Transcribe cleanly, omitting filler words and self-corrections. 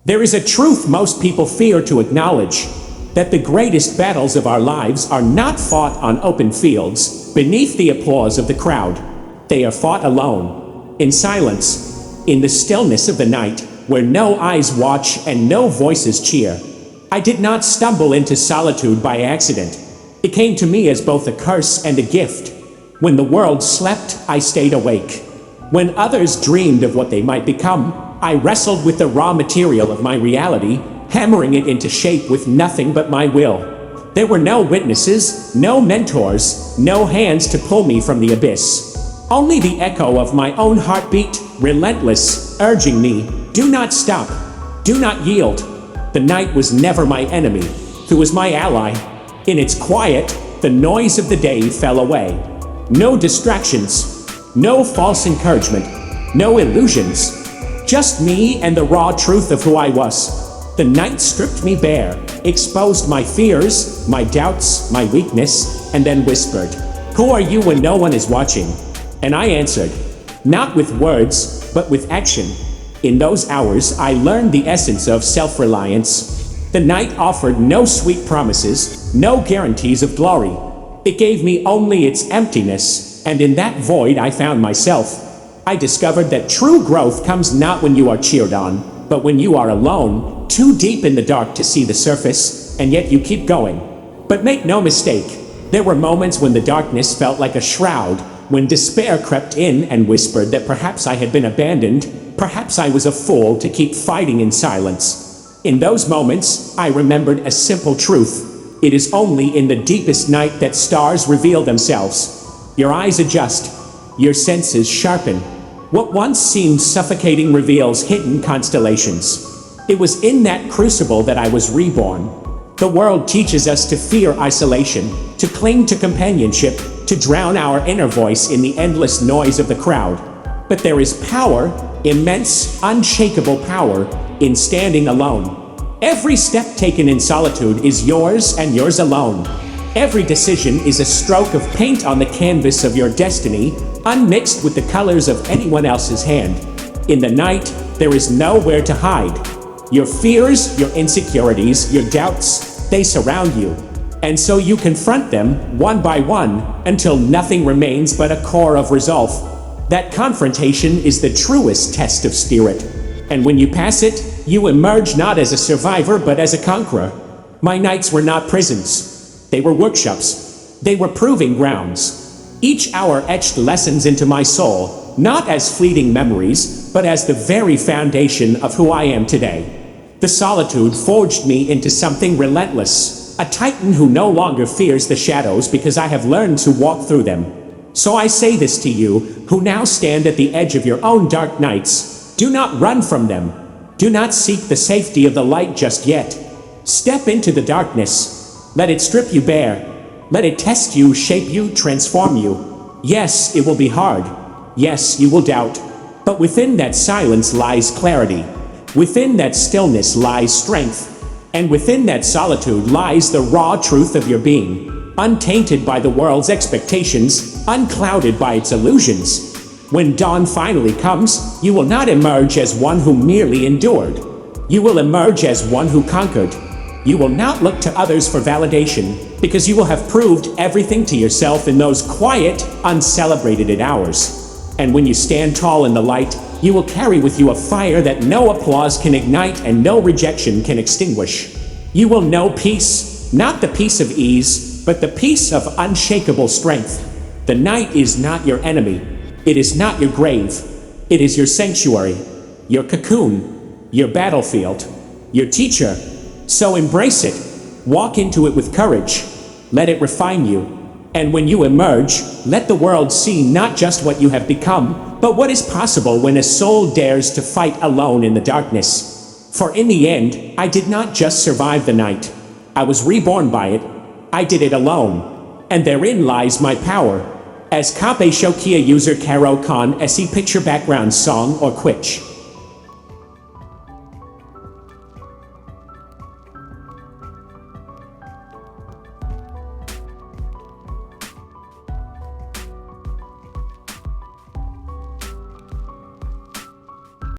There is a truth most people fear to acknowledge, that the greatest battles of our lives are not fought on open fields, beneath the applause of the crowd. They are fought alone, in silence, in the stillness of the night, where no eyes watch and no voices cheer. I did not stumble into solitude by accident. It came to me as both a curse and a gift. When the world slept, I stayed awake. When others dreamed of what they might become, I wrestled with the raw material of my reality, hammering it into shape with nothing but my will. There were no witnesses, no mentors, no hands to pull me from the abyss. Only the echo of my own heartbeat, relentless, urging me, do not stop, do not yield. The night was never my enemy, it was my ally. In its quiet, the noise of the day fell away. No distractions, no false encouragement, no illusions. Just me and the raw truth of who I was. The night stripped me bare, exposed my fears, my doubts, my weakness, and then whispered, "Who are you when no one is watching?" And I answered, not with words, but with action. In those hours, I learned the essence of self-reliance. The night offered no sweet promises, no guarantees of glory. It gave me only its emptiness, and in that void I found myself. I discovered that true growth comes not when you are cheered on, but when you are alone, too deep in the dark to see the surface, and yet you keep going. But make no mistake, there were moments when the darkness felt like a shroud, when despair crept in and whispered that perhaps I had been abandoned, perhaps I was a fool to keep fighting in silence. In those moments, I remembered a simple truth. It is only in the deepest night that stars reveal themselves. Your eyes adjust, your senses sharpen. What once seemed suffocating reveals hidden constellations. It was in that crucible that I was reborn. The world teaches us to fear isolation, to cling to companionship, to drown our inner voice in the endless noise of the crowd. But there is power, immense, unshakable power, in standing alone. Every step taken in solitude is yours and yours alone. Every decision is a stroke of paint on the canvas of your destiny, unmixed with the colors of anyone else's hand. In the night, there is nowhere to hide. Your fears, your insecurities, your doubts, they surround you. And so you confront them one by one until nothing remains but a core of resolve. That confrontation is the truest test of spirit. And when you pass it, you emerge not as a survivor but as a conqueror. My nights were not prisons. They were workshops. They were proving grounds. Each hour etched lessons into my soul, not as fleeting memories, but as the very foundation of who I am today. The solitude forged me into something relentless, a titan who no longer fears the shadows because I have learned to walk through them. So I say this to you, who now stand at the edge of your own dark nights. Do not run from them. Do not seek the safety of the light just yet. Step into the darkness. Let it strip you bare. Let it test you, shape you, transform you. Yes, it will be hard. Yes, you will doubt. But within that silence lies clarity. Within that stillness lies strength. And within that solitude lies the raw truth of your being, untainted by the world's expectations, unclouded by its illusions. When dawn finally comes, you will not emerge as one who merely endured. You will emerge as one who conquered. You will not look to others for validation, because you will have proved everything to yourself in those quiet, uncelebrated hours. And when you stand tall in the light, you will carry with you a fire that no applause can ignite and no rejection can extinguish. You will know peace, not the peace of ease, but the peace of unshakable strength. The night is not your enemy. It is not your grave. It is your sanctuary, your cocoon, your battlefield, your teacher. So embrace it, walk into it with courage, let it refine you. And when you emerge, let the world see not just what you have become, but what is possible when a soul dares to fight alone in the darkness. For in the end, I did not just survive the night. I was reborn by it. I did it alone. And therein lies my power. As Kape Shokia user Karo Khan SE picture background song or Quitch.